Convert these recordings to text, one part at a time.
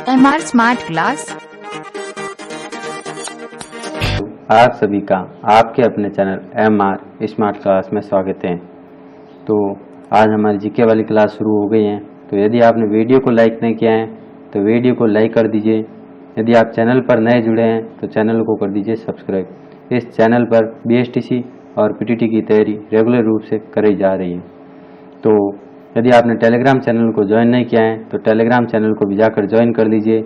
MR smart class. आप सभी का आपके अपने चैनल MR स्मार्ट क्लास में स्वागत है। तो आज हमारी जीके वाली क्लास शुरू हो गई है। तो यदि आपने वीडियो को लाइक नहीं किया है तो वीडियो को लाइक कर दीजिए। यदि आप चैनल पर नए जुड़े हैं तो चैनल को कर दीजिए सब्सक्राइब। इस चैनल पर BSTC और PTT की तैयारी रेगुलर रूप से कराई जा रही है। तो यदि आपने टेलीग्राम चैनल को ज्वाइन नहीं किया है तो टेलीग्राम चैनल को भी जाकर ज्वाइन कर लीजिए।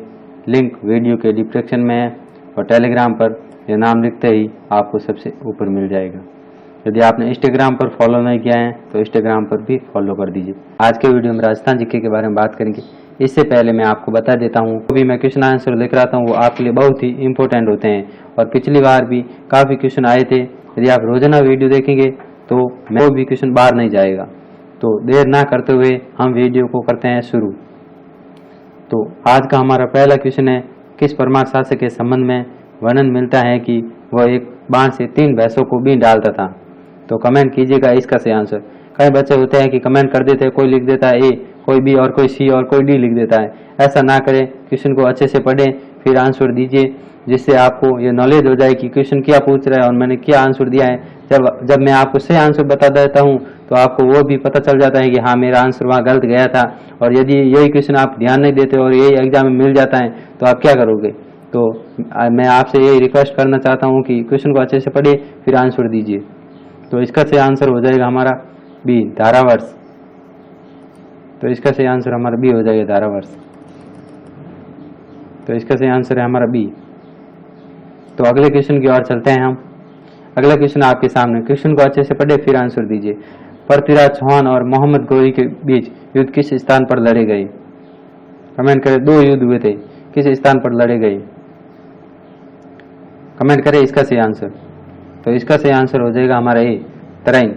लिंक वीडियो के डिस्क्रिप्शन में है और टेलीग्राम पर यह नाम लिखते ही आपको सबसे ऊपर मिल जाएगा। यदि आपने इंस्टाग्राम पर फॉलो नहीं किया है तो इंस्टाग्राम पर भी फॉलो कर दीजिए। आज के वीडियो में राजस्थान जीके के बारे में बात करेंगे। इससे पहले मैं आपको बता देता हूँ, अभी मैं क्वेश्चन आंसर लिख रहा हूँ वो आपके लिए बहुत ही इंपॉर्टेंट होते हैं और पिछली बार भी काफ़ी क्वेश्चन आए थे। यदि आप रोजाना वीडियो देखेंगे तो मैं भी क्वेश्चन बाहर नहीं जाएगा। तो देर ना करते हुए हम वीडियो को करते हैं शुरू। तो आज का हमारा पहला क्वेश्चन है, किस परमार शासक के संबंध में वर्णन मिलता है कि वह एक बाण से 3 भैंसों को बीन डालता था। तो कमेंट कीजिएगा इसका सही आंसर। कई बच्चे होते हैं कि कमेंट कर देते हैं, कोई लिख देता है A, कोई B और कोई C और कोई D लिख देता है। ऐसा ना करें, क्वेश्चन को अच्छे से पढ़ें फिर आंसर दीजिए, जिससे आपको ये नॉलेज हो जाए कि क्वेश्चन क्या पूछ रहा है और मैंने क्या आंसर दिया है। जब मैं आपको सही आंसर बता देता हूँ तो आपको वो भी पता चल जाता है कि हाँ मेरा आंसर वहाँ गलत गया था। और यदि यही क्वेश्चन आप ध्यान नहीं देते और यही एग्जाम में मिल जाता है तो आप क्या करोगे। तो मैं आपसे यही रिक्वेस्ट करना चाहता हूँ कि क्वेश्चन को अच्छे से पढ़िए फिर आंसर दीजिए। तो इसका सही आंसर हो जाएगा हमारा B, धारावर्ष। तो इसका सही आंसर हमारा B हो जाएगा, धारावर्ष। तो इसका सही आंसर है हमारा B। तो अगले क्वेश्चन की ओर चलते हैं हम। अगला क्वेश्चन आपके सामने, क्वेश्चन को अच्छे से पढ़े फिर आंसर दीजिए। पृथ्वीराज चौहान और मोहम्मद गौरी के बीच युद्ध किस स्थान पर लड़े गए। कमेंट करें, 2 युद्ध हुए थे, किस स्थान पर लड़े गए। कमेंट करें इसका सही आंसर। तो इसका सही आंसर हो जाएगा हमारा A, तराइन।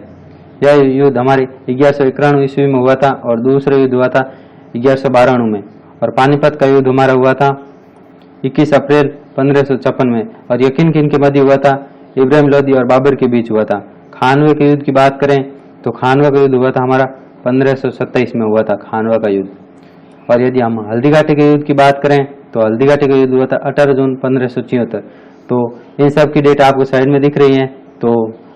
यह युद्ध हमारे 1191 ईस्वी में हुआ था और दूसरा युद्ध हुआ था 1192 में। और पानीपत का युद्ध हमारा हुआ था 21 अप्रैल 1556 में। और यकीन किन के मध्य हुआ था, इब्राहिम लोदी और बाबर के बीच हुआ था। खानवे के युद्ध की बात करें तो खानवा का युद्ध हुआ था हमारा 1527 में हुआ था, खानवा का युद्ध। और यदि हम हल्दीघाटी के युद्ध की बात करें तो हल्दीघाटी का युद्ध हुआ था 18 जून 1576। तो इन सब की डेट आपको साइड में दिख रही है, तो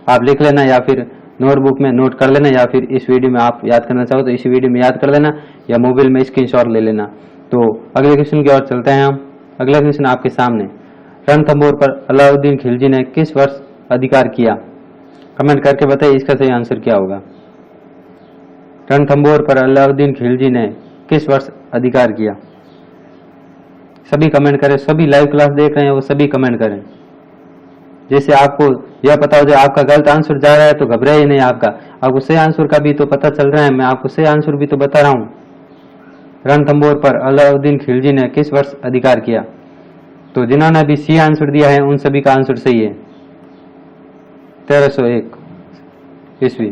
आप लिख लेना या फिर नोटबुक में नोट कर लेना, या फिर इस वीडियो में आप याद करना चाहो तो इस वीडियो में याद कर लेना या मोबाइल में स्क्रीनशॉट ले लेना। तो अगले क्वेश्चन की ओर चलते हैं हम। अगला क्वेश्चन आपके सामने, रणथंभौर पर अलाउद्दीन खिलजी ने किस वर्ष अधिकार किया। कमेंट करके बताइए इसका सही आंसर क्या होगा। रणथंभौर पर अलाउद्दीन खिलजी ने किस वर्ष अधिकार किया। सभी कमेंट करें, सभी लाइव क्लास देख रहे हैं वो सभी कमेंट करें, जैसे आपको यह पता हो जाए आपका गलत आंसर जा रहा है तो घबराइए नहीं, आपको सही आंसर का भी तो पता चल रहा है। मैं आपको सही आंसर भी तो बता रहा हूँ। रणथंभौर पर अलाउद्दीन खिलजी ने किस वर्ष अधिकार किया। तो जिन्होंने भी सी आंसर दिया है उन सभी का आंसर सही है, 1301 ईस्वी।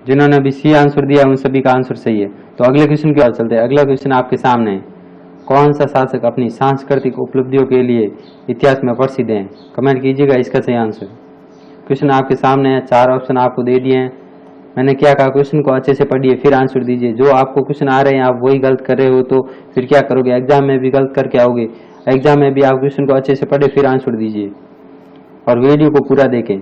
जिन्होंने भी सी आंसर दिया उन सभी का आंसर सही है। तो अगले क्वेश्चन की ओर चलते हैं। अगला क्वेश्चन आपके सामने है, कौन सा शासक अपनी सांस्कृतिक उपलब्धियों के लिए इतिहास में प्रसिद्ध है। कमेंट कीजिएगा इसका सही आंसर। क्वेश्चन आपके सामने है, 4 ऑप्शन आपको दे दिए हैं। मैंने क्या कहा, क्वेश्चन को अच्छे से पढ़िए फिर आंसर दीजिए। जो आपको क्वेश्चन आ रहे हैं आप वही गलत कर रहे हो तो फिर क्या करोगे, एग्जाम में भी गलत करके आओगे। एग्जाम में भी आप क्वेश्चन को अच्छे से पढ़े फिर आंसर दीजिए और वीडियो को पूरा देखें।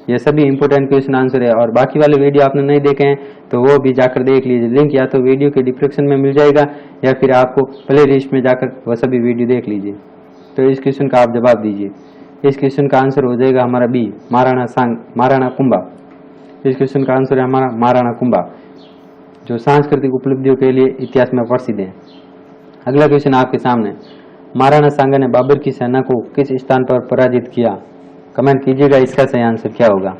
ये सभी इंपॉर्टेंट क्वेश्चन आंसर है। और बाकी वाले वीडियो आपने नहीं देखे हैं तो वो भी जाकर देख लीजिए। लिंक या तो वीडियो के डिस्क्रिप्शन में मिल जाएगा या फिर आपको प्ले लिस्ट में जाकर वह सभी वीडियो देख लीजिए। तो इस क्वेश्चन का आप जवाब दीजिए। इस क्वेश्चन का आंसर हो जाएगा हमारा B, महाराणा कुंभा। इस क्वेश्चन का आंसर है हमारा महाराणा कुंभा, जो सांस्कृतिक उपलब्धियों के लिए इतिहास में प्रसिद्ध है। अगला क्वेश्चन आपके सामने, महाराणा सांगा ने बाबर की सेना को किस स्थान पर पराजित किया। कमेंट कीजिएगा इसका सही आंसर क्या होगा।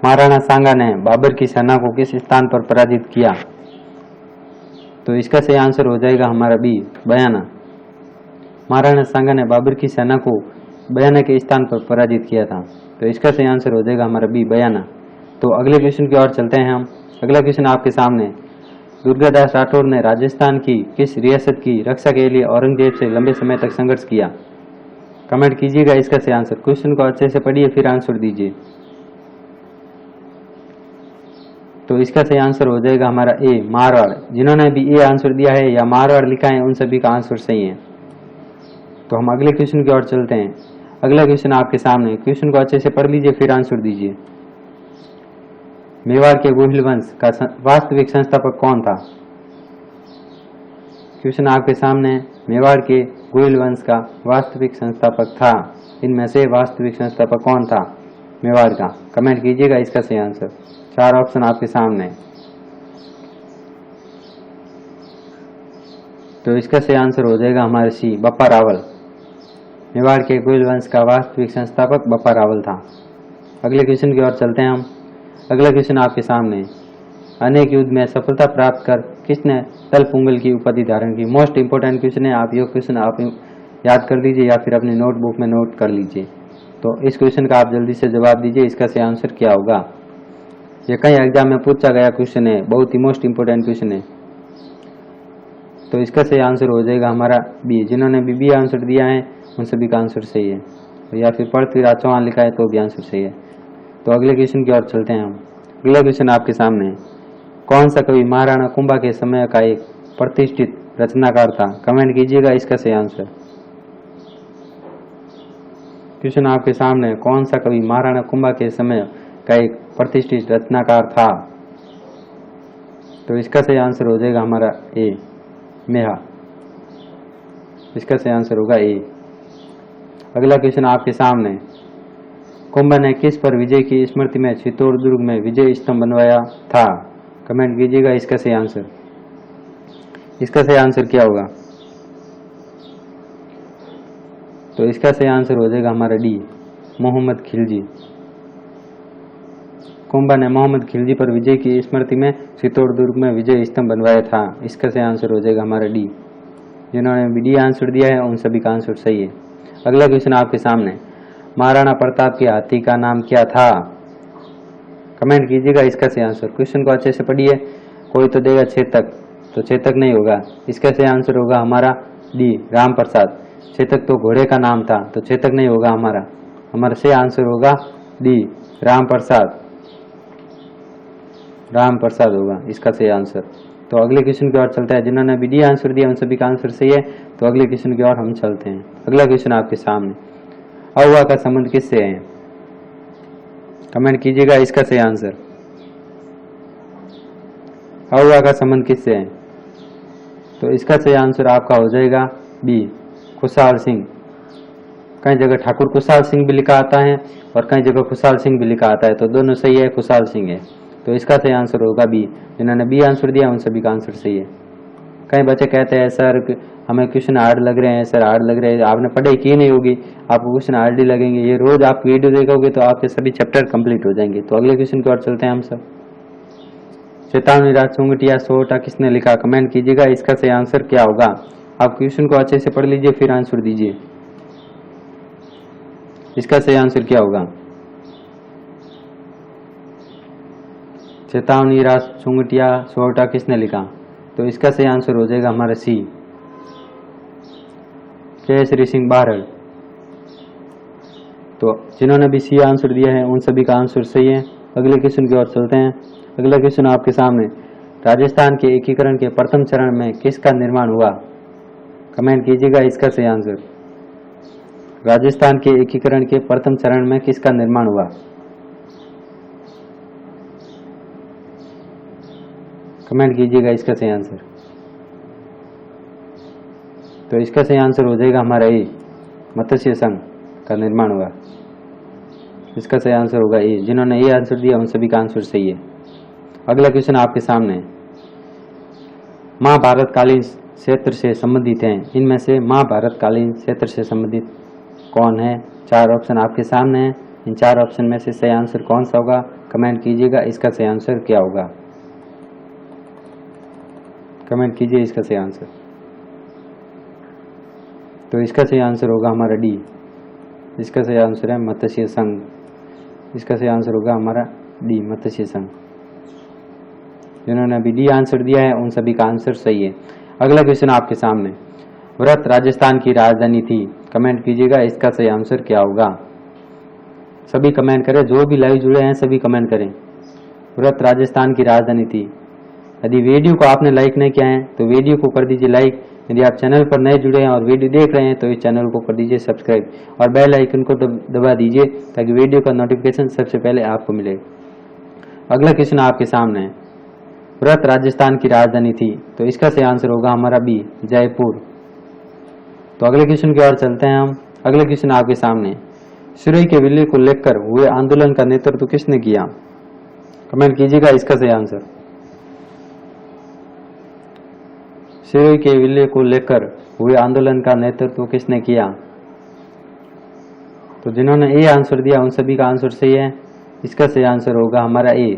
महाराणा सांगा ने बाबर की सेना को किस स्थान पर पराजित किया। तो इसका सही आंसर हो जाएगा हमारा B, बयाना। महाराणा सांगा ने बाबर की सेना को बयाना के स्थान पर पराजित किया था। तो इसका सही आंसर हो जाएगा हमारा B, बयाना। तो अगले क्वेश्चन की ओर चलते हैं हम। अगला क्वेश्चन आपके सामने, दुर्गादास राठौर ने राजस्थान की किस रियासत की रक्षा के लिए औरंगजेब से लंबे समय तक संघर्ष किया। कमेंट कीजिएगा इसका सही आंसर। क्वेश्चन को अच्छे से पढ़िए फिर आंसर दीजिए। तो इसका सही आंसर हो जाएगा हमारा ए, मारवाड़। जिन्होंने भी ए आंसर दिया है या मारवाड़ लिखा है उन सभी का आंसर सही है। तो हम अगले क्वेश्चन की ओर चलते हैं। अगला क्वेश्चन आपके सामने, क्वेश्चन को अच्छे से पढ़ लीजिए फिर आंसर दीजिए। मेवाड़ के गोहिल वंश का वास्तविक संस्थापक कौन था? क्वेश्चन आपके सामने, मेवाड़ के गोहिल वंश का वास्तविक संस्थापक था, इनमें से वास्तविक संस्थापक कौन था मेवाड़ का? कमेंट कीजिएगा इसका सही आंसर। 4 ऑप्शन आपके सामने। तो इसका सही आंसर हो जाएगा हमारे सी, बप्पा रावल। मेवाड़ के गोहिल वंश का वास्तविक संस्थापक बप्पा रावल था। अगले क्वेश्चन की ओर चलते हैं हम। अगला क्वेश्चन आपके सामने, अनेक युद्ध में सफलता प्राप्त कर किसने तलपुंगल की उपाधि धारण की? मोस्ट इंपोर्टेंट क्वेश्चन है, आप ये क्वेश्चन आप याद कर लीजिए या फिर अपनी नोटबुक में नोट कर लीजिए। तो इस क्वेश्चन का आप जल्दी से जवाब दीजिए, इसका सही आंसर क्या होगा? ये कई एग्जाम में पूछा गया क्वेश्चन है, बहुत ही मोस्ट इंपोर्टेंट क्वेश्चन है। तो इसका सही आंसर हो जाएगा हमारा बी। जिन्होंने भी बी आंसर दिया है उन सभी का आंसर सही है, या फिर पृथ्वीराज चौहान लिखा है तो भी आंसर सही है। तो अगले क्वेश्चन की ओर चलते हैं हम। अगला क्वेश्चन आपके सामने है, कौन सा कवि महाराणा कुंभा के समय का एक प्रतिष्ठित रचनाकार था? कमेंट कीजिएगा इसका सही आंसर। क्वेश्चन आपके सामने, कौन सा कवि महाराणा कुंभा के समय का एक प्रतिष्ठित रचनाकार था? तो इसका सही आंसर हो जाएगा हमारा ए, मेहा। इसका सही आंसर होगा ए। अगला क्वेश्चन आपके सामने, कुंभा ने किस पर विजय की स्मृति में चित्तौड़ दुर्ग में विजय स्तंभ बनवाया था? कमेंट कीजिएगा इसका सही आंसर। इसका सही आंसर क्या होगा? तो इसका सही आंसर हो जाएगा हमारा डी, मोहम्मद खिलजी। कुंभा ने मोहम्मद खिलजी पर विजय की स्मृति में चित्तौड़ दुर्ग में विजय स्तंभ बनवाया था। इसका सही आंसर हो जाएगा हमारा डी। जिन्होंने भी डी आंसर दिया है उन सभी का आंसर सही है। अगला क्वेश्चन आपके सामने, महाराणा प्रताप के हाथी का नाम क्या था? कमेंट कीजिएगा इसका सही आंसर। क्वेश्चन को अच्छे से पढ़िए। कोई तो देगा चेतक, तो चेतक नहीं होगा। इसका सही आंसर होगा हमारा डी, राम प्रसाद। चेतक तो घोड़े का नाम था, तो चेतक नहीं होगा हमारा सही आंसर होगा डी, राम प्रसाद। राम प्रसाद होगा इसका सही आंसर। तो अगले क्वेश्चन की ओर चलता है। जिन्होंने भी डी आंसर दिया उन सभी का आंसर सही है। तो अगले क्वेश्चन की ओर हम चलते हैं। अगला क्वेश्चन आपके सामने, अहुआ का संबंध किससे है? कमेंट कीजिएगा इसका सही आंसर। अहुआ का संबंध किससे है? तो इसका सही आंसर आपका हो जाएगा बी, खुशहाल सिंह। कई जगह ठाकुर खुशहाल सिंह भी लिखा आता है और कई जगह खुशहाल सिंह भी लिखा आता है, तो दोनों सही है, खुशहाल सिंह है। तो इसका सही आंसर होगा बी। जिन्होंने बी आंसर दिया उन सभी का आंसर सही है। कई बच्चे कहते हैं सर हमें क्वेश्चन हार्ड लग रहे हैं, सर हार्ड लग रहे हैं, आपने पढ़ाई की नहीं होगी, आपको क्वेश्चन हार्ड ही लगेंगे। ये रोज आप वीडियो देखोगे तो आपके सभी चैप्टर कंप्लीट हो जाएंगे। तो अगले क्वेश्चन की ओर चलते हैं हम सब। चेतावनी राज चुंगटिया सोटा किसने लिखा? कमेंट कीजिएगा इसका सही आंसर क्या होगा। आप क्वेश्चन को अच्छे से पढ़ लीजिए फिर आंसर दीजिए। इसका सही आंसर क्या होगा? चेतावनी राज चुंगटिया सोटा किसने लिखा? तो इसका सही आंसर हो जाएगा हमारा सी, केसरी सिंह बारड़। तो जिन्होंने भी सी आंसर दिया है उन सभी का आंसर सही है। अगले क्वेश्चन की ओर चलते हैं। अगला क्वेश्चन आपके सामने, राजस्थान के एकीकरण के प्रथम चरण में किसका निर्माण हुआ? कमेंट कीजिएगा इसका सही आंसर। राजस्थान के एकीकरण के प्रथम चरण में किसका निर्माण हुआ? कमेंट कीजिएगा इसका सही आंसर। तो इसका सही आंसर हो जाएगा हमारा ए, मत्स्य संघ का निर्माण हुआ। इसका सही आंसर होगा ए। जिन्होंने ए आंसर दिया उन सभी का आंसर सही है। अगला क्वेश्चन आपके सामने, महाभारत कालीन क्षेत्र से संबंधित हैं, इनमें से महाभारत कालीन क्षेत्र से संबंधित कौन है? 4 ऑप्शन आपके सामने हैं। इन 4 ऑप्शन में से सही आंसर कौन सा होगा? कमेंट कीजिएगा इसका सही आंसर क्या होगा। कमेंट कीजिए इसका सही आंसर। तो इसका सही आंसर होगा हमारा डी। इसका सही आंसर है मत्स्य संघ। इसका सही आंसर होगा हमारा डी, मत्स्य संघ। जिन्होंने अभी डी आंसर दिया है उन सभी का आंसर सही है। अगला क्वेश्चन आपके सामने, व्रत राजस्थान की राजधानी थी। कमेंट कीजिएगा इसका सही आंसर क्या होगा। सभी कमेंट करें, जो भी लाइव जुड़े हैं सभी कमेंट करें। सूरत राजस्थान की राजधानी थी। यदि वीडियो को आपने लाइक नहीं किया है तो वीडियो को कर दीजिए लाइक। यदि आप चैनल पर नए जुड़े हैं और वीडियो देख रहे हैं तो इस चैनल को कर दीजिए सब्सक्राइब और बेल आइकन को दबा दीजिए ताकि वीडियो का नोटिफिकेशन सबसे पहले आपको मिले। अगला क्वेश्चन आपके सामने है, सूरत राजस्थान की राजधानी थी, तो इसका सही आंसर होगा हमारा बी, जयपुर। तो अगले क्वेश्चन की ओर चलते हैं हम। अगले क्वेश्चन आपके सामने, सुरई के विलय को लेकर हुए आंदोलन का नेतृत्व किसने किया? कमेंट कीजिएगा इसका सही आंसर। सुरई के विलय को लेकर हुए आंदोलन का नेतृत्व किसने किया? तो जिन्होंने ए आंसर दिया उन सभी का आंसर सही है। इसका सही आंसर होगा हमारा ए,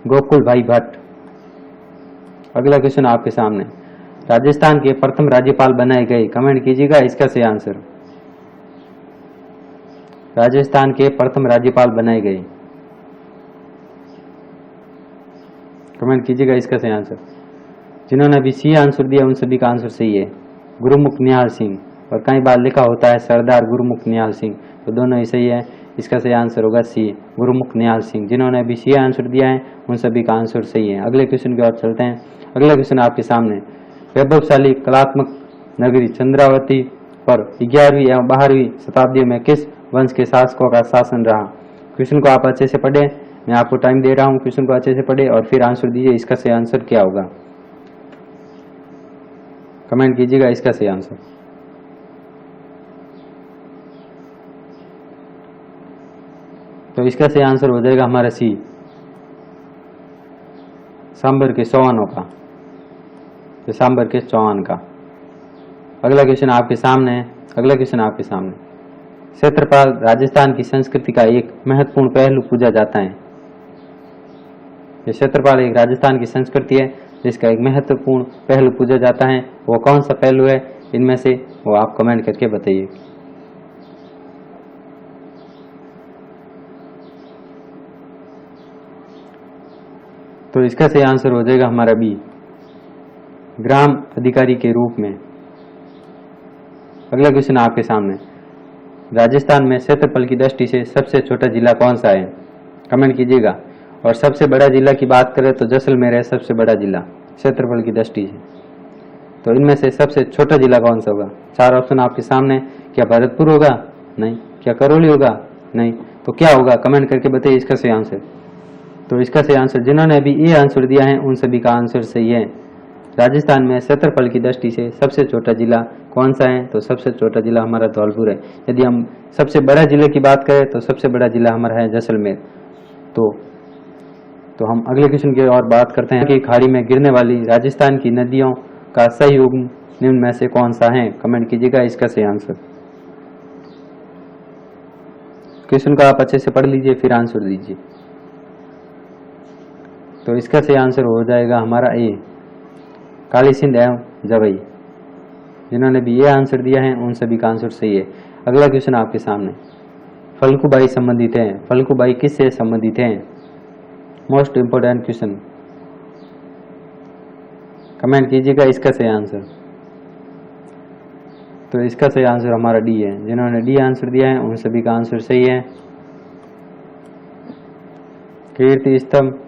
गोकुल भाई भट्ट। अगला क्वेश्चन आपके सामने, राजस्थान के प्रथम राज्यपाल बनाए गए, कमेंट कीजिएगा इसका सही आंसर। राजस्थान के प्रथम राज्यपाल बनाए गए, कमेंट कीजिएगा इसका सही आंसर। जिन्होंने अभी सी आंसर दिया उन सभी का आंसर सही है, गुरुमुख निहाल सिंह। और कई बार लिखा होता है सरदार गुरुमुख निहाल सिंह, तो दोनों ही सही है। इसका सही आंसर होगा सी, गुरुमुख निहाल सिंह। जिन्होंने अभी सी आंसर दिया है उन सभी का आंसर सही है। अगले क्वेश्चन की ओर चलते हैं। अगला क्वेश्चन आपके सामने, वैभवशाली कलात्मक नगरी चंद्रावती पर 11वीं एवं 12वीं शताब्दियों में किस वंश के शासकों का शासन रहा? क्वेश्चन को आप अच्छे से पढ़े, मैं आपको टाइम दे रहा हूँ, क्वेश्चन को अच्छे से पढ़े और फिर आंसर दीजिए इसका सही आंसर क्या होगा। कमेंट कीजिएगा इसका सही आंसर। तो इसका सही आंसर हो जाएगा हमारा सी, सांबर के चौहानों का, तो सांबर के चौहान का। अगला क्वेश्चन आपके सामने है। अगला क्वेश्चन आपके सामने, क्षेत्रपाल राजस्थान की संस्कृति का एक महत्वपूर्ण पहलू पूजा जाता है। ये क्षेत्रपाल एक राजस्थान की संस्कृति है जिसका एक महत्वपूर्ण पहलू पूजा जाता है। वो कौन सा पहलू है इनमें से, वो आप कमेंट करके बताइए। तो इसका सही आंसर हो जाएगा हमारा बी, ग्राम अधिकारी के रूप में। अगला क्वेश्चन आपके सामने, राजस्थान में क्षेत्रफल की दृष्टि से सबसे छोटा जिला कौन सा है? कमेंट कीजिएगा। और सबसे बड़ा जिला की बात करें तो जैसलमेर है सबसे बड़ा जिला क्षेत्रफल की दृष्टि से। तो इनमें से सबसे छोटा जिला कौन सा होगा? 4 ऑप्शन आपके सामने। क्या भरतपुर होगा? नहीं। क्या करौली होगा? नहीं। तो क्या होगा? कमेंट करके बताइए इसका सही आंसर। तो इसका सही आंसर, जिन्होंने अभी ये आंसर दिया है उन सभी का आंसर सही है। राजस्थान में क्षेत्रफल की दृष्टि से सबसे छोटा जिला कौन सा है? तो सबसे छोटा जिला हमारा धौलपुर है। यदि हम सबसे बड़ा जिले की बात करें तो सबसे बड़ा जिला हमारा है जैसलमेर। तो हम अगले क्वेश्चन की और बात करते हैं कि खाड़ी में गिरने वाली राजस्थान की नदियों का सही उगम निम्न में से कौन सा है? कमेंट कीजिएगा इसका सही आंसर। क्वेश्चन को आप अच्छे से पढ़ लीजिए फिर आंसर दीजिए। तो इसका सही आंसर हो जाएगा हमारा ए, काली सिंध एवं जवई। जिन्होंने भी ये आंसर दिया है उन सभी का आंसर सही है। अगला क्वेश्चन आपके सामने, फल्गुबाई संबंधित है। फल्गुबाई किससे संबंधित है? मोस्ट इंपोर्टेंट क्वेश्चन, कमेंट कीजिएगा इसका सही आंसर। तो इसका सही आंसर हमारा डी है। जिन्होंने डी आंसर दिया है उन सभी का आंसर सही है। कीर्ति स्तंभ,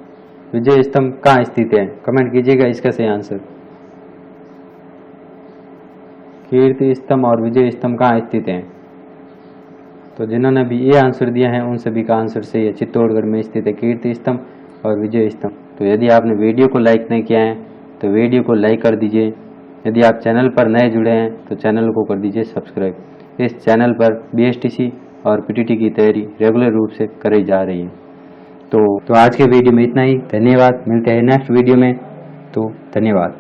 विजय स्तंभ कहाँ स्थित है? कमेंट कीजिएगा इसका सही आंसर। कीर्ति स्तंभ और विजय स्तंभ कहाँ स्थित है? तो जिन्होंने भी ये आंसर दिया है उन सभी का आंसर सही है। चित्तौड़गढ़ में स्थित है कीर्ति स्तंभ और विजय स्तंभ। तो यदि आपने वीडियो को लाइक नहीं किया है तो वीडियो को लाइक कर दीजिए। यदि आप चैनल पर नए जुड़े हैं तो चैनल को कर दीजिए सब्सक्राइब। इस चैनल पर BSTC और PTT की तैयारी रेगुलर रूप से कराई जा रही है। तो आज के वीडियो में इतना ही। धन्यवाद। मिलते हैं नेक्स्ट वीडियो में। तो धन्यवाद।